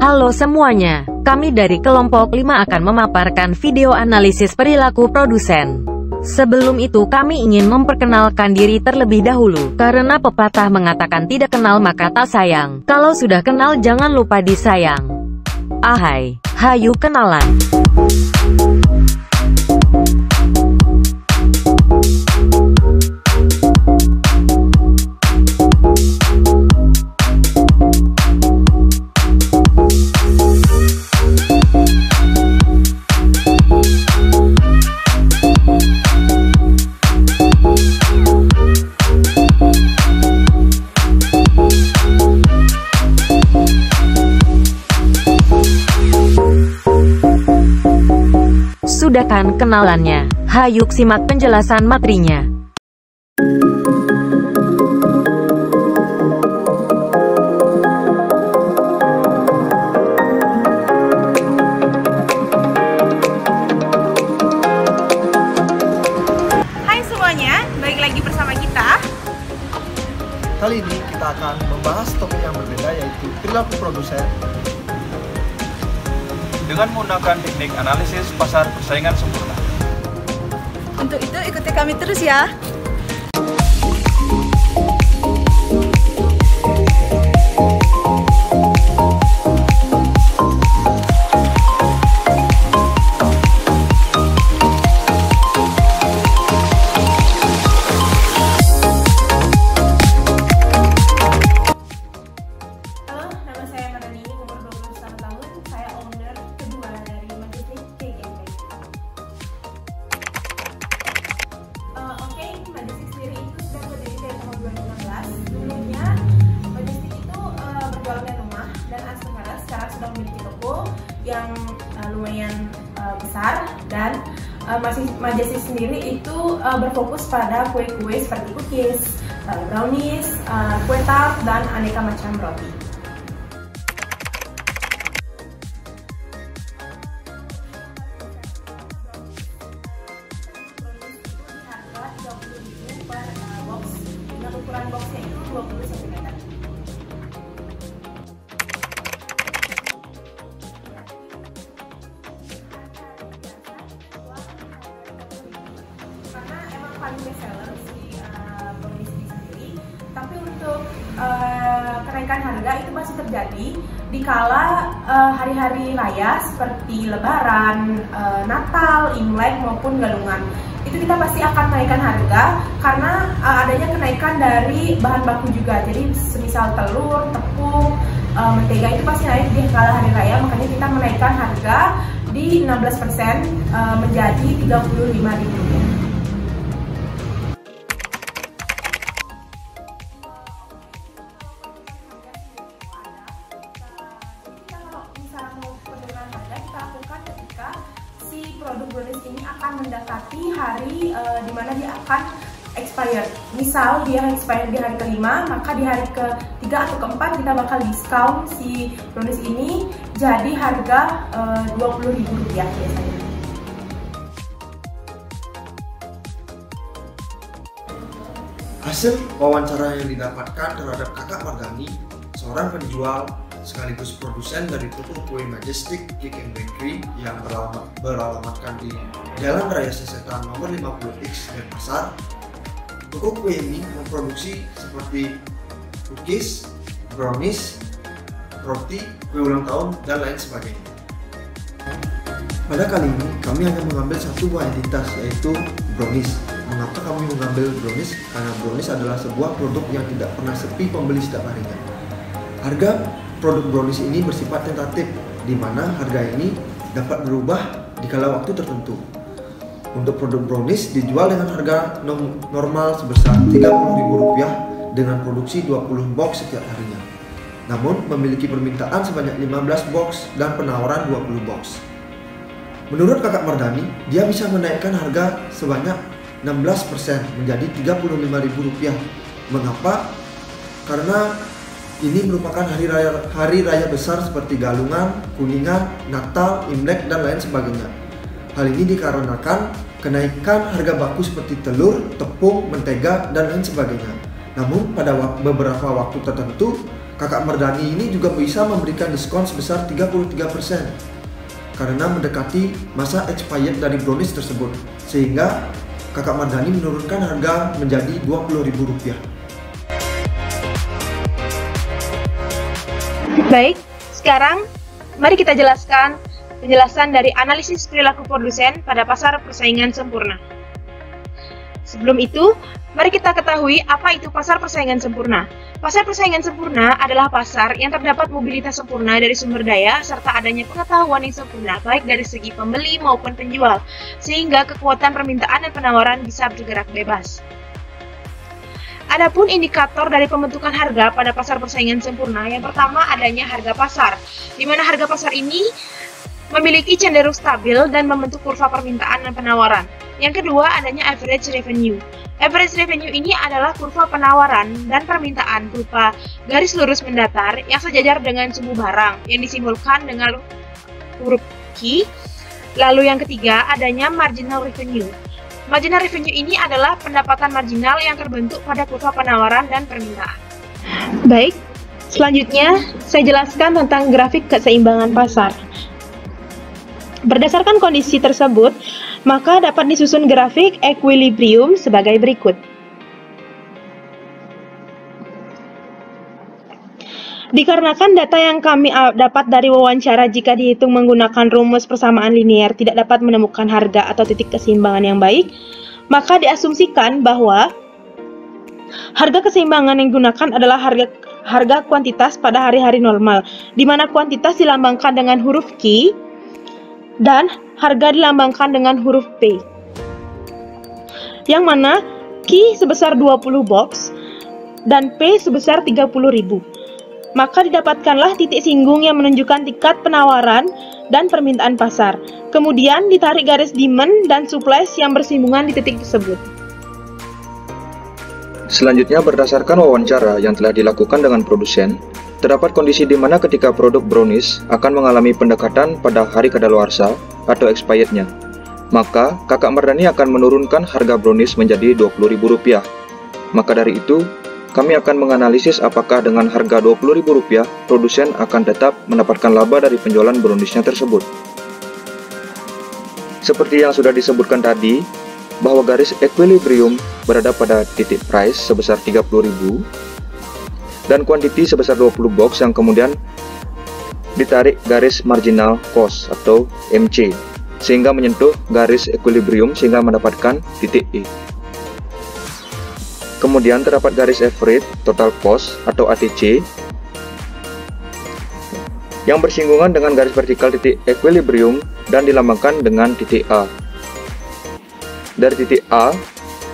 Halo semuanya, kami dari kelompok 5 akan memaparkan video analisis perilaku produsen. Sebelum itu kami ingin memperkenalkan diri terlebih dahulu, karena pepatah mengatakan tidak kenal maka tak sayang. Kalau sudah kenal jangan lupa disayang. Ahai, hayu kenalan. Sudah kan kenalannya? Hayuk simak penjelasan materinya. Hai semuanya, balik lagi bersama kita. Kali ini kita akan membahas topik yang berbeda, yaitu perilaku produsen dengan menggunakan teknik analisis pasar persaingan sempurna. Untuk itu ikuti kami terus ya. Halo, nama saya Madani, umur 21 tahun. Saya owner kedua dari Majestic Cake and Bake. Oke, Majestic sendiri itu sudah berdiri dari tahun 2016. Dulunya Majestic itu berjualan di rumah, dan sekarang sudah memiliki toko yang lumayan besar, dan Majestic sendiri itu berfokus pada kue-kue seperti cookies, brownies, kue tart, dan aneka macam roti. Per box, dengan ukuran boxnya itu 20 cm. Karena emang paling best seller si brownies ini sendiri, tapi untuk kenaikan harga itu masih terjadi di kala hari-hari raya seperti Lebaran, Natal, Imlek maupun Galungan. Itu kita pasti akan menaikkan harga karena adanya kenaikan dari bahan baku juga. Jadi semisal telur, tepung, mentega itu pasti naik di kala hari raya, makanya kita menaikkan harga di 16% menjadi Rp35.000. Produk brownies ini akan mendekati hari dimana dia akan expired. Misal dia expired di hari kelima, maka di hari ketiga atau keempat kita bakal diskon si brownies ini jadi harga Rp20.000 biasanya. hasil wawancara yang didapatkan terhadap Kakak Mardani, seorang penjual sekaligus produsen dari toko kue Majestic Cake and Bakery yang beralamatkan di Jalan Raya Sesetan nomor 50X Denpasar. Toko kue ini memproduksi seperti cookies, brownies, roti, kue ulang tahun, dan lain sebagainya. Pada kali ini kami hanya mengambil satu buah entitas, yaitu brownies. Mengapa kami mengambil brownies? Karena brownies adalah sebuah produk yang tidak pernah sepi pembeli setiap harinya. Harga produk brownies ini bersifat tentatif, di mana harga ini dapat berubah di kala waktu tertentu. Untuk produk brownies dijual dengan harga normal sebesar Rp30.000 dengan produksi 20 box setiap harinya. Namun memiliki permintaan sebanyak 15 box dan penawaran 20 box. Menurut Kakak Mardani, dia bisa menaikkan harga sebanyak 16% menjadi Rp35.000. Mengapa? Karena ini merupakan hari raya besar seperti Galungan, Kuningan, Natal, Imlek, dan lain sebagainya. Hal ini dikarenakan kenaikan harga baku seperti telur, tepung, mentega, dan lain sebagainya. Namun pada beberapa waktu tertentu Kakak Mardhani ini juga bisa memberikan diskon sebesar 33% karena mendekati masa expired dari brownies tersebut, sehingga Kakak Mardhani menurunkan harga menjadi Rp20.000. Baik, sekarang mari kita jelaskan penjelasan dari analisis perilaku produsen pada pasar persaingan sempurna. Sebelum itu, mari kita ketahui apa itu pasar persaingan sempurna. Pasar persaingan sempurna adalah pasar yang terdapat mobilitas sempurna dari sumber daya serta adanya pengetahuan yang sempurna baik dari segi pembeli maupun penjual, sehingga kekuatan permintaan dan penawaran bisa bergerak bebas. Adapun indikator dari pembentukan harga pada pasar persaingan sempurna, yang pertama adanya harga pasar, di mana harga pasar ini memiliki cenderung stabil dan membentuk kurva permintaan dan penawaran. Yang kedua adanya average revenue. Average revenue ini adalah kurva penawaran dan permintaan berupa garis lurus mendatar yang sejajar dengan sumbu barang yang disimbolkan dengan huruf Q. Lalu yang ketiga adanya marginal revenue. Marginal revenue ini adalah pendapatan marginal yang terbentuk pada kurva penawaran dan permintaan. Baik, selanjutnya saya jelaskan tentang grafik keseimbangan pasar. Berdasarkan kondisi tersebut, maka dapat disusun grafik equilibrium sebagai berikut. Dikarenakan data yang kami dapat dari wawancara jika dihitung menggunakan rumus persamaan linear tidak dapat menemukan harga atau titik keseimbangan yang baik, maka diasumsikan bahwa harga keseimbangan yang digunakan adalah harga kuantitas pada hari-hari normal, di mana kuantitas dilambangkan dengan huruf Q dan harga dilambangkan dengan huruf P, yang mana Q sebesar 20 box dan P sebesar 30.000. Maka didapatkanlah titik singgung yang menunjukkan tingkat penawaran dan permintaan pasar. Kemudian ditarik garis demand dan supply yang bersinggungan di titik tersebut. Selanjutnya, berdasarkan wawancara yang telah dilakukan dengan produsen, terdapat kondisi di mana ketika produk brownies akan mengalami pendekatan pada hari kadaluarsa atau expirednya, maka Kakak Mardhani akan menurunkan harga brownies menjadi Rp20.000. Maka dari itu, kami akan menganalisis apakah dengan harga Rp20.000 produsen akan tetap mendapatkan laba dari penjualan browniesnya tersebut. Seperti yang sudah disebutkan tadi, bahwa garis equilibrium berada pada titik price sebesar 30.000 dan kuantiti sebesar 20 box yang kemudian ditarik garis marginal cost atau MC sehingga menyentuh garis equilibrium sehingga mendapatkan titik E. Kemudian terdapat garis average total cost atau ATC yang bersinggungan dengan garis vertikal titik equilibrium dan dilambangkan dengan titik A. Dari titik A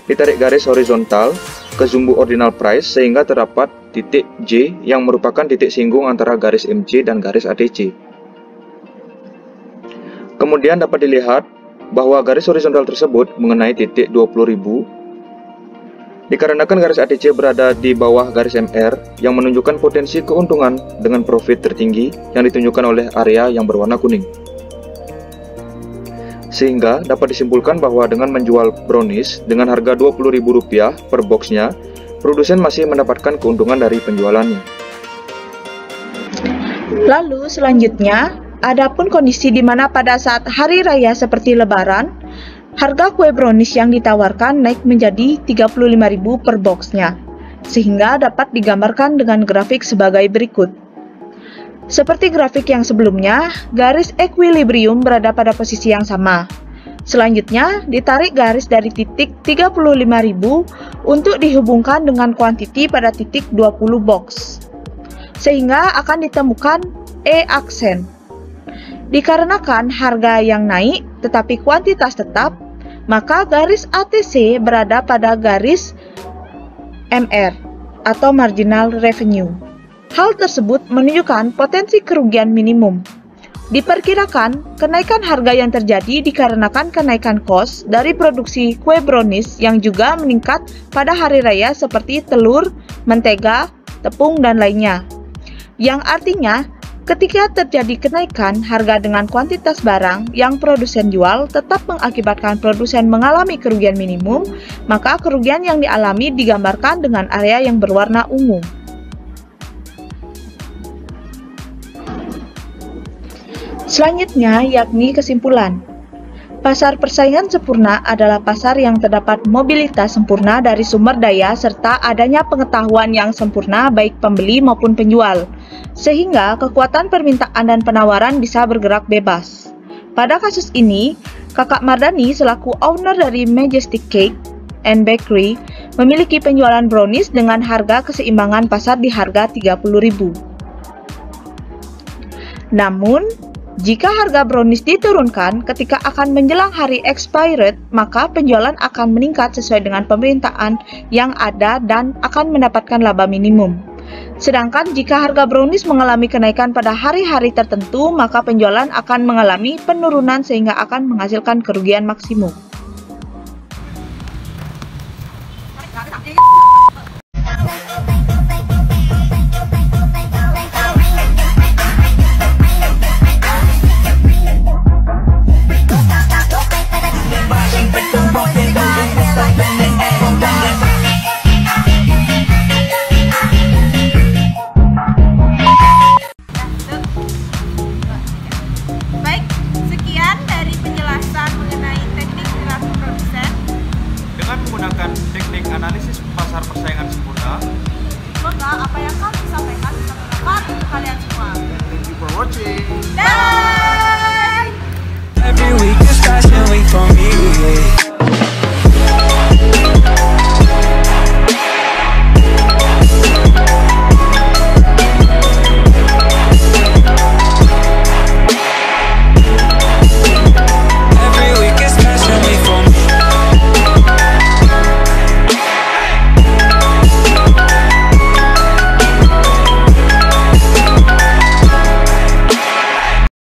ditarik garis horizontal ke sumbu ordinal price sehingga terdapat titik J yang merupakan titik singgung antara garis MC dan garis ATC. Kemudian dapat dilihat bahwa garis horizontal tersebut mengenai titik 20.000 dikarenakan garis ATC berada di bawah garis MR yang menunjukkan potensi keuntungan dengan profit tertinggi yang ditunjukkan oleh area yang berwarna kuning. Sehingga dapat disimpulkan bahwa dengan menjual brownies dengan harga Rp20.000 per boxnya, produsen masih mendapatkan keuntungan dari penjualannya. Lalu selanjutnya, adapun kondisi di mana pada saat hari raya seperti Lebaran, harga kue brownies yang ditawarkan naik menjadi Rp35.000 per boxnya, sehingga dapat digambarkan dengan grafik sebagai berikut. Seperti grafik yang sebelumnya, garis equilibrium berada pada posisi yang sama. Selanjutnya, ditarik garis dari titik 35.000 untuk dihubungkan dengan kuantiti pada titik 20 box, sehingga akan ditemukan E aksen. Dikarenakan harga yang naik tetapi kuantitas tetap, maka garis ATC berada pada garis MR atau marginal revenue. Hal tersebut menunjukkan potensi kerugian minimum. Diperkirakan kenaikan harga yang terjadi dikarenakan kenaikan kos dari produksi kue brownies yang juga meningkat pada hari raya seperti telur, mentega, tepung, dan lainnya. Yang artinya, ketika terjadi kenaikan harga dengan kuantitas barang yang produsen jual tetap mengakibatkan produsen mengalami kerugian minimum, maka kerugian yang dialami digambarkan dengan area yang berwarna ungu. Selanjutnya yakni kesimpulan. Pasar persaingan sempurna adalah pasar yang terdapat mobilitas sempurna dari sumber daya serta adanya pengetahuan yang sempurna baik pembeli maupun penjual, sehingga kekuatan permintaan dan penawaran bisa bergerak bebas. Pada kasus ini, Kakak Mardani selaku owner dari Majestic Cake and Bakery memiliki penjualan brownies dengan harga keseimbangan pasar di harga Rp30.000. Namun, jika harga brownies diturunkan ketika akan menjelang hari expired, maka penjualan akan meningkat sesuai dengan permintaan yang ada dan akan mendapatkan laba minimum. Sedangkan jika harga brownies mengalami kenaikan pada hari-hari tertentu, maka penjualan akan mengalami penurunan sehingga akan menghasilkan kerugian maksimum.